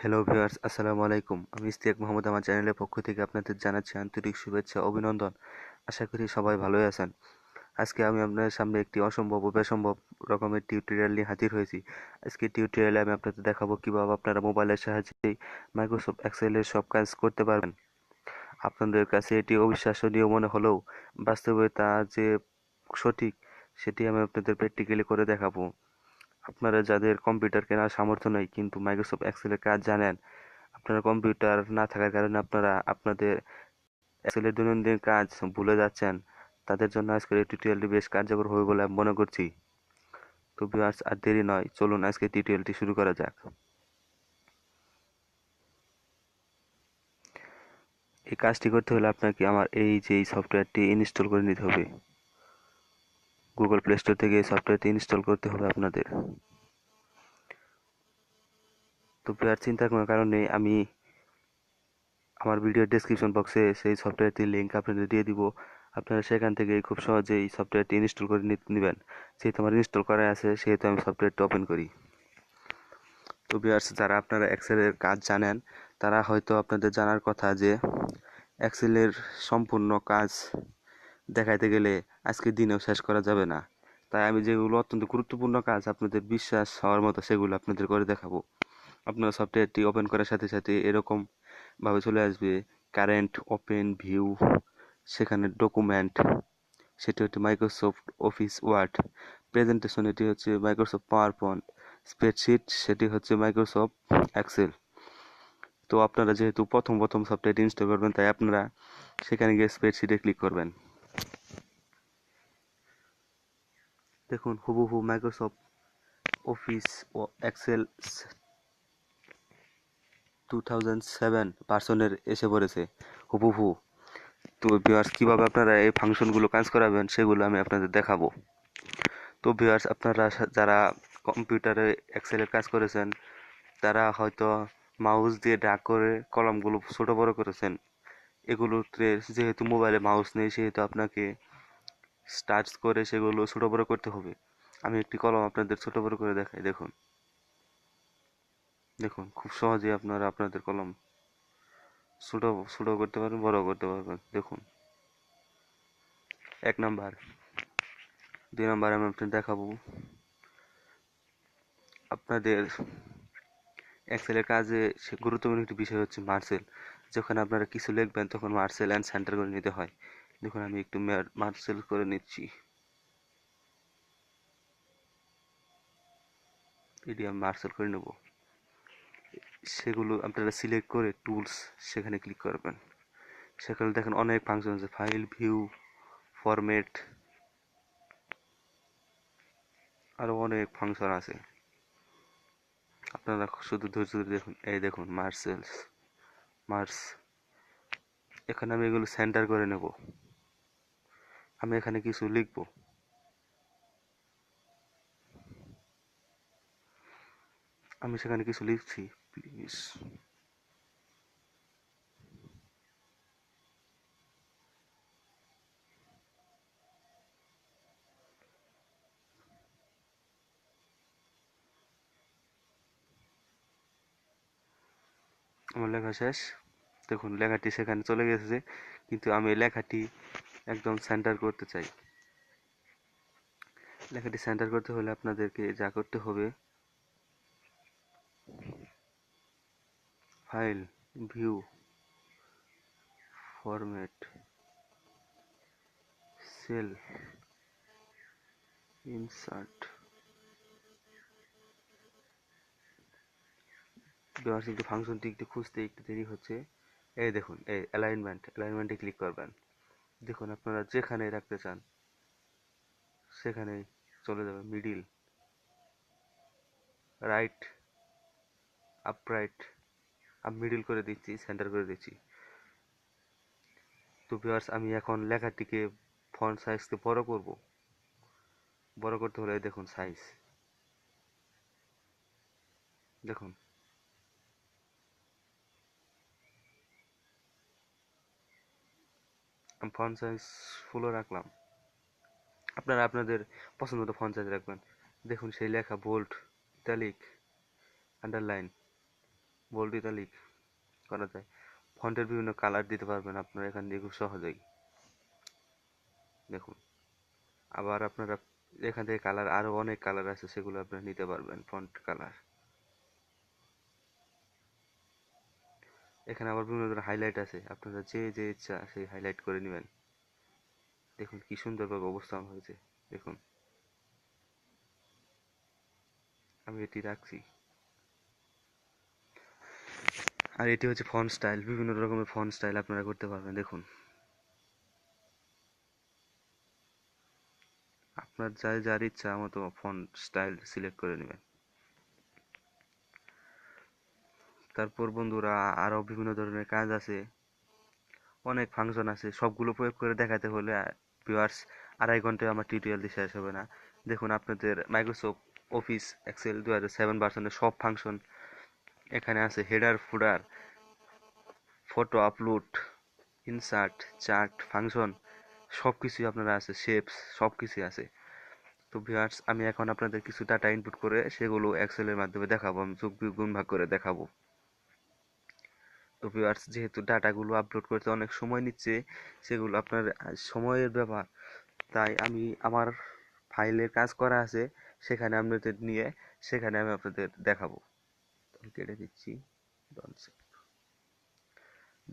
Hello viewers, আসসালামু আলাইকুম। আমি ইশতিয়াক মোহাম্মদ। আমার চ্যানেলের পক্ষ থেকে আপনাদের জানাচ্ছি আন্তরিক শুভেচ্ছা ও অভিনন্দন। আশা করি সবাই ভালোই আছেন। আজকে আমি আপনাদের সামনে একটি অসম্ভব ও বেসম্ভব রকমের টিউটোরিয়াল নিয়ে হাজির হয়েছি। আজকে টিউটোরিয়ালে আমি আপনাদের দেখাবো কিভাবে আপনারা মোবাইলের সাহায্যে মাইক্রোসফট এক্সেলের সব কাজ করতে পারবেন। আপনাদের কাছে এটি অবিশ্বাসনীয় মনে হলেও বাস্তবে তা যে সঠিক সেটি আমি আপনাদের প্র্যাকটিক্যালি করে দেখাবো। আপনারা যাদের কম্পিউটার কেনার সামর্থ্য নেই কিন্তু মাইক্রোসফট এক্সেলের কাজ জানেন, আপনার কম্পিউটার না থাকার কারণে আপনারা আপনাদের এক্সেলের দৈনন্দিন কাজ ভুলে যাচ্ছেন, তাদের জন্য আজকের এই টিউটোরিয়ালটি বেশ কার্যকর হবে বলে আমি মনে করছি। তো ভিউয়ার্স, আর দেরি নয়, চলুন আজকে টিউটোরিয়ালটি শুরু করা যাক। এই কাজটি করতে হলে আপনাকে আমার এই সফটওয়্যারটি ইনস্টল করে নিতে হবে। গুগল প্লে স্টোর থেকে এই সফটওয়্যারটি ইনস্টল করতে হবে আপনাদের। তো ভিউয়ার্স, চিন্তার কোনো কারণ নেই, আমি আমার ভিডিও ডেসক্রিপশন বক্সে সেই সফটওয়্যারটির লিঙ্ক আপনাদের দিয়ে দিব। আপনারা সেখান থেকে খুব সহজেই সফটওয়্যারটি ইনস্টল করে নেবেন। যেহেতু আমার ইনস্টল করা আছে সেহেতু আমি সফটওয়্যারটি ওপেন করি। তো ভিউয়ার্স, যারা আপনারা এক্সেলের কাজ জানেন তারা হয়তো আপনাদের জানার কথা যে এক্সেলের সম্পূর্ণ কাজ দেখাইতে গেলে আজকের দিনেও শেষ করা যাবে না। তাই আমি যেগুলো অত্যন্ত গুরুত্বপূর্ণ কাজ আপনাদের বিশ্বাস হওয়ার মতো সেগুলো আপনাদের করে দেখাবো। আপনারা সফটওয়্যারটি ওপেন করার সাথে সাথে এরকম ভাবে চলে আসবে কারেন্ট, ওপেন, ভিউ, সেখানে ডকুমেন্ট, সেটি হচ্ছে মাইক্রোসফট অফিস ওয়ার্ড, প্রেজেন্টেশন এটি হচ্ছে মাইক্রোসফট পাওয়ার পয়েন্ট, স্প্রেডশিট সেটি হচ্ছে মাইক্রোসফট এক্সেল। তো আপনারা যেহেতু প্রথম প্রথম সফটওয়্যারটি ইনস্টল করবেন তাই আপনারা সেখানে গিয়ে স্প্রেডশিটে ক্লিক করবেন। দেখুন হুবহু মাইক্রোসফট অফিস ও এক্সেল 2007 ভার্সনের এসে পড়েছে হুবহু। তো ভিউয়ার্স, কিভাবে আপনারা এই ফাংশনগুলো কাজ করাবেন সেগুলো আমি আপনাদের দেখাবো। তো ভিউয়ার্স, আপনারা যারা কম্পিউটারে এক্সেলের কাজ করেছেন তারা হয়তো মাউস দিয়ে ড্র্যাগ করে কলামগুলো ছোট বড় করেছেন। এগুলোতে যেহেতু মোবাইলে মাউস নেই সেহেতু আপনাকে টাচ করে সেগুলো ছোট বড় করতে হবে। আমি একটি কলম আপনাদের ছোট বড় করে দেখাই। দেখুন দেখুন খুব সহজেই আপনারা আপনাদের কলম ছোট ছোট করতে পারবেন, বড় করতে পারবেন। দেখুন 1 নাম্বার, 2 নাম্বার আমি আপনাদের দেখাবো। আপনাদের এক্সেলের কাজে গুরুত্বপূর্ণ একটি বিষয় হচ্ছে মার্সেল। যখন আপনারা কিছু লিখবেন তখন মার্সেল অ্যান্ড সেন্টার করে নিতে হয়। দেখুন আমি একটু মার্সেল করে নিচ্ছি। এটি আমি মার্সেল করে নেব। সেগুলো আপনারা সিলেক্ট করে টুলস সেখানে ক্লিক করবেন। সেখানে দেখেন অনেক ফাংশন আছে, ফাইল, ভিউ, ফরম্যাট, আরও অনেক ফাংশন আছে। আপনারা শুধু ধৈর্য ধরে দেখুন। এই দেখুন মার্স, এখানে আমি এগুলো সেন্টার করে নেব। আমি এখানে কিছু লিখব। আমি সেখানে কিছু লিখছি, প্লিজ। আমার লেখা শেষ। দেখুন লেখাটি সেখানে চলে গেছে, কিন্তু আমি এই লেখাটি একদম সেন্টার করতে চাই। লেখাটি সেন্টার করতে হলে আপনাদেরকে যা করতে হবে, file, view, format, cell, insert. কিন্তু ফাংশনটি একটু খুঁজতে একটু দেরি হচ্ছে। এই দেখুন, এই অ্যালাইনমেন্টে ক্লিক করবেন। দেখুন আপনারা যেখানে রাখতে চান সেখানে চলে যাবে। মিডিল, রাইট, আপরাইট, আমি মিডিল করে দিচ্ছি, সেন্টার করে দিচ্ছি। তো ভিউয়ার্স, আমি এখন লেখাটিকে ফন্ট সাইজকে বড় করব। বড় করতে হলে দেখুন সাইজ, দেখুন আমি ফন্ট সাইজ ফুলও রাখলাম। আপনারা আপনাদের পছন্দ মতো ফন্ট সাইজ রাখবেন। দেখুন সেই লেখা bold, italic, underline, bold italic করা যায়। ফন্টের বিভিন্ন কালার দিতে পারবেন আপনারা এখান দিয়ে খুব সহজেই। দেখুন, আবার আপনারা এখান থেকে কালার আরো অনেক কালার আছে, সেগুলো আপনারা নিতে পারবেন ফন্ট কালার। এখানে আবার বিভিন্ন ধরনের হাইলাইট আছে, আপনারা যে যে ইচ্ছা সেই হাইলাইট করে নেবেন। দেখুন কি সুন্দরভাবে অবস্থান হয়েছে। দেখুন, আমি এটি রাখছি। আর এটি হচ্ছে ফন্ট স্টাইল, বিভিন্ন রকমের ফন্ট স্টাইল আপনারা করতে পারবেন। দেখুন, আপনার যার ইচ্ছা মতো ফন্ট স্টাইল সিলেক্ট করে নেবেন। তারপর বন্ধুরা, আরো বিভিন্ন ধরনের কাজ আছে, অনেক ফাংশন আছে, সবগুলো প্রয়োগ করে দেখাতে হলে ভিউয়ার্স 2.5 ঘন্টায় আমার টিউটোরিয়াল দিয়ে শেষ হবে না। দেখুন, আপনাদের মাইক্রোসফট অফিস এক্সেল 2007 ভার্সনের সব ফাংশন এখানে আছে। Header, footer, photo upload, insert, chart, function সব কিছুই আপনারা আছে, শেপস সব কিছুই আছে। তো ভিউয়ার্স, আমি এখন আপনাদের কিছু ডাটা ইনপুট করে সেগুলো এক্সেলের মাধ্যমে দেখাবো, আমি যোগ বিয়োগ গুণ ভাগ করে দেখাবো। তো ভিউয়ার্স, যেহেতু ডাটাগুলো আপলোড করতে অনেক সময় নিচ্ছে, সেগুলো আপনার সময়ের ব্যাপার, তাই আমি আমার ফাইলের কাজ করা আছে, সেখানে আপনাদের নিয়ে সেখানে আমি আপনাদের দেখাবো। আমি কেটে দিচ্ছি।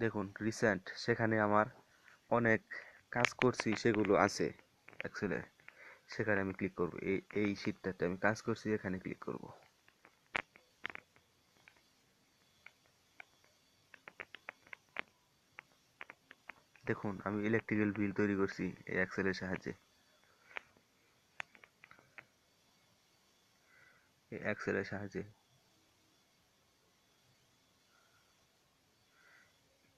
দেখুন রিসেন্ট, সেখানে আমার অনেক কাজ করছি সেগুলো আছে এক্সেলে। সেখানে আমি ক্লিক করব, এই শীটটাতে আমি কাজ করছি, এখানে ক্লিক করব। দেখুন, আমি ইলেকট্রিক্যাল বিল তৈরি করছি এই এক্সেলের সাহায্যে। এই এক্সেলের সাহায্যে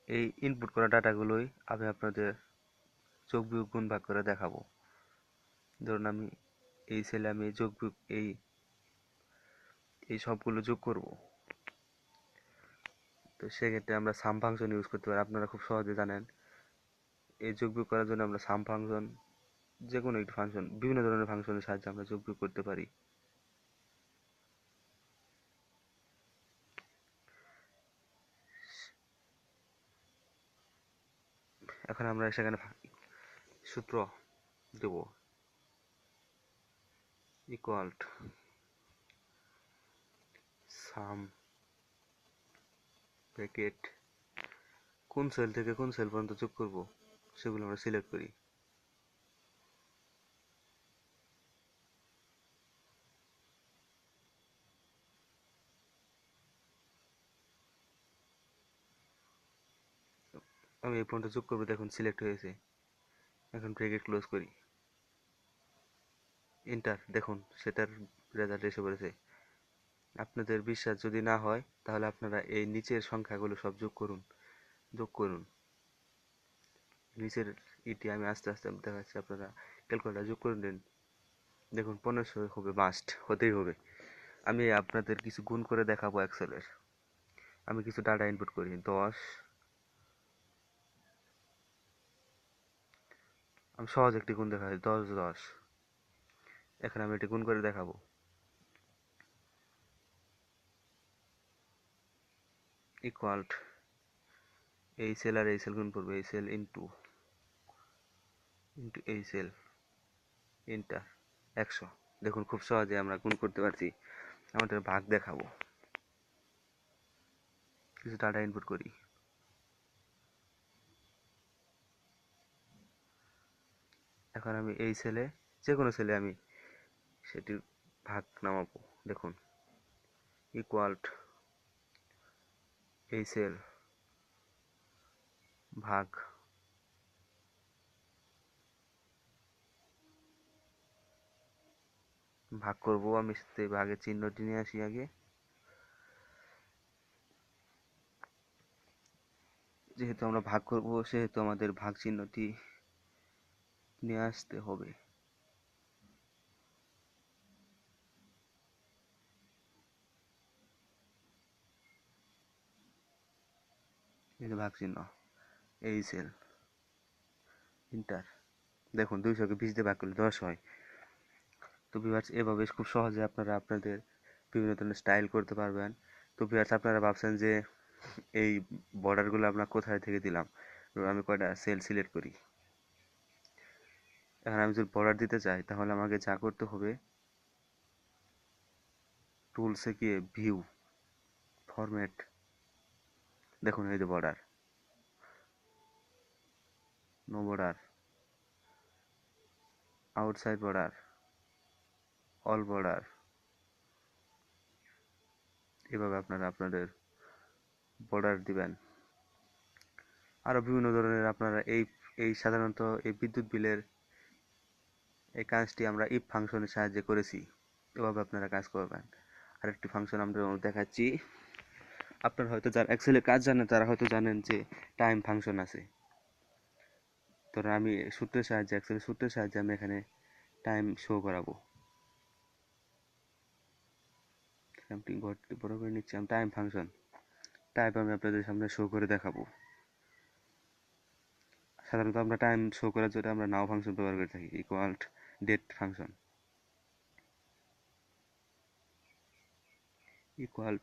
এই ইনপুট করা ডাটাগুলোই আমি আপনাদের যোগ বিয়োগ গুণ ভাগ করে দেখাবো। ধরুন আমি এই সেলে আমি যোগ বিয়োগ এই সবগুলো যোগ করব। তো সেক্ষেত্রে আমরা সাম ফাংশন ইউজ করতে পারি, আপনারা খুব সহজে জানেন। এই যোগ বিয়োগ করার জন্য আমরা সাম ফাংশন, যে কোনো একটি ফাংশন, বিভিন্ন ধরনের ফাংশনের সাহায্যে আমরা যোগ বিয়োগ করতে পারি। এখন আমরা সেখানে সূত্র দেব, ইকুয়াল সাম ব্র্যাকেট, কোন সেল থেকে কোন সেল পর্যন্ত যোগ করব সেগুলো আমরা সিলেক্ট করি। আমি এই পর্যন্ত যোগ করবো, দেখুন সিলেক্ট হয়েছে। এখন ব্র্যাকেট ক্লোজ করি, এন্টার। দেখুন সেটার রেজাল্ট এসে পড়েছে। আপনাদের বিশ্বাস যদি না হয় তাহলে আপনারা এই নিচের সংখ্যাগুলো সব যোগ করুন। নিচের ইটি আমি আস্তে আস্তে দেখাচ্ছি, আপনারা ক্যালকুলেটর যোগ করে নিন। দেখুন 1500 হবে, মাস্ট হতেই হবে। আমি আপনাদের কিছু গুণ করে দেখাবো এক্সেলের। আমি কিছু ডাটা ইনপুট করি, 10, আমি সহজ একটি গুণ দেখাই, 10 10। এখানে আমি এটি গুণ করে দেখাবো, ইকুয়াল এই সেল আর এই সেল গুণ করবো, এই সেল ইন্টু এই সেল, ইন্টার, 100। দেখুন খুব সহজে আমরা গুণ করতে পারছি। আমাদের ভাগ দেখাবো, কিছু ডাটা ইনপুট করি। এখন আমি এই সেলে, যে কোনো সেলে আমি সেটির ভাগ নামাবো। দেখুন, ইকুয়াল এই সেল ভাগ, ভাগ করব। আমি সেই ভাগের চিহ্নটি নিয়ে আসি আগে, যেহেতু আমরা ভাগ করব সেহেতু আমাদের ভাগ চিহ্নটি নিয়ে আসতে হবে। এই যে ভাগ চিহ্ন, এই সেল, ইন্টার। দেখুন 200-কে 20 দিয়ে ভাগ করলে 10 হয়। তো ভিউয়ার্স, এভাবে খুব সহজে আপনারা আপনাদের বিভিন্ন ধরনের স্টাইল করতে পারবেন। তো ভিউয়ার্স, আপনারা ভাবছেন যে এই বর্ডারগুলো আমরা কোথায় থেকে দিলাম। তো আমি কয়টা সেল সিলেক্ট করি। এখন আমি যদি বর্ডার দিতে চাই তাহলে আমাকে যা করতে হবে, টুলসে গিয়ে ভিউ, ফরম্যাট, দেখুন এই যে border, no border, outside border, all border, এভাবে আপনারা আপনাদের বর্ডার দিবেন। আরও বিভিন্ন ধরনের আপনারা এই এই সাধারণত এই বিদ্যুৎ বিলের এই কাজটি আমরা ইফ ফাংশনের সাহায্যে করেছি। এভাবে আপনারা কাজ করবেন। আরেকটি ফাংশন আমরা দেখাচ্ছি। আপনারা হয়তো যারা এক্সেলে কাজ জানেন তারা হয়তো জানেন যে টাইম ফাংশন আছে। তো আমি সূত্রের সাহায্যে, এক্সেলের সূত্রের সাহায্যে আমি এখানে টাইম শো করাবো। আমি ঘরটি বড় করে নিচ্ছি। আমি টাইম ফাংশন টাইপ আমি আপনাদের সামনে শো করে দেখাবো। সাধারণত আমরা টাইম শো করার জন্য আমরা নাও ফাংশন ব্যবহার করে থাকি, ইকুয়াল ডেট ফাংশন, ইকুয়াল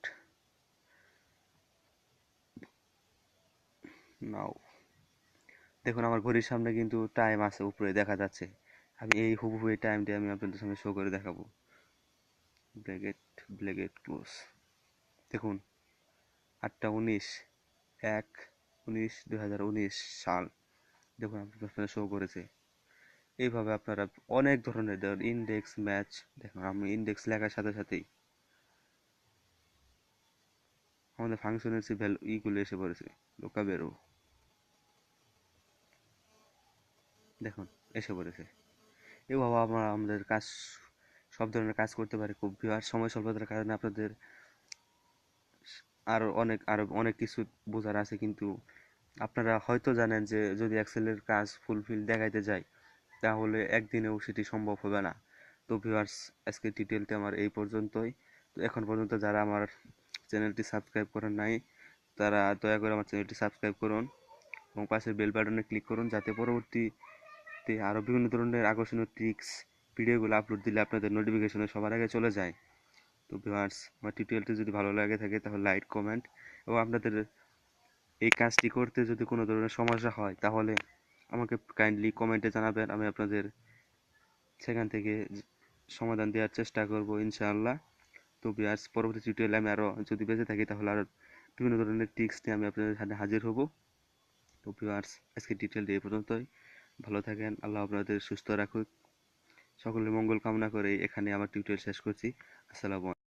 নাও। দেখুন আমার ঘড়ির সামনে কিন্তু টাইম আছে, উপরে দেখা যাচ্ছে। আমি এই হুবহু এই টাইমটি আমি আপনাদের সামনে শো করে দেখাবো। Bracket bracket close. দেখুন 8টা 19, 1/19/2019 সাল। দেখুন আপনাদের সামনে শো করেছে। এইভাবে আপনারা অনেক ধরনের ইন্ডেক্স ম্যাচ, দেখুন আমি ইন্ডেক্স লেখার সাথে সাথেই আমাদের ফাংশনের যে ভ্যালু ইগুলো এসে পড়েছে, লোকা বেরো, দেখুন এসে পড়েছে। এভাবে আমরা আমাদের কাজ, সব ধরনের কাজ করতে পারি খুব। আর সময় স্বল্পতার কারণে আপনাদের আরো অনেক কিছু বোঝার আছে, কিন্তু আপনারা হয়তো জানেন যে যদি এক্সেলের কাজ ফুলফিল দেখাইতে যাই তাহলে একদিনেও সেটি সম্ভব হবে না। তো ভিউয়ার্স, আজকে ডিটেলটি আমার এই পর্যন্তই। তো এখন পর্যন্ত যারা আমার চ্যানেলটি সাবস্ক্রাইব করেন নাই তারা দয়া করে আমার চ্যানেলটি সাবস্ক্রাইব করুন এবং পাশের বেল বাটনে ক্লিক করুন, যাতে পরবর্তীতে আরও বিভিন্ন ধরনের আকর্ষণীয় ট্রিক্স ভিডিওগুলো আপলোড দিলে আপনাদের নোটিফিকেশনে সবার আগে চলে যায়। তো ভিউয়ার্স, আমার টিউটোরিয়ালটি যদি ভালো লাগে থাকে তাহলে লাইক, কমেন্ট, এবং আপনাদের এই কাজটি করতে যদি কোনো ধরনের সমস্যা হয় তাহলে আমাকে কাইন্ডলি কমেন্টে জানাবেন। আমি আপনাদের সেখান থেকে সমাধান দেওয়ার চেষ্টা করব ইনশাআল্লাহ। তো ভিউয়ার্স, পরবর্তী টিউটোরিয়ালে আমি আরও যদি বেঁচে থাকি তাহলে আরও বিভিন্ন ধরনের টিপস নিয়ে আমি আপনাদের সাথে হাজির হব। তো ভিউয়ার্স, আজকে ডিটেলটি এই পর্যন্তই। ভালো থাকেন, আল্লাহ আপনাদের সুস্থ রাখুক। সকলের মঙ্গল কামনা করে এখানে আমার টিউটোরিয়াল শেষ করছি। আসসালামু আলাইকুম।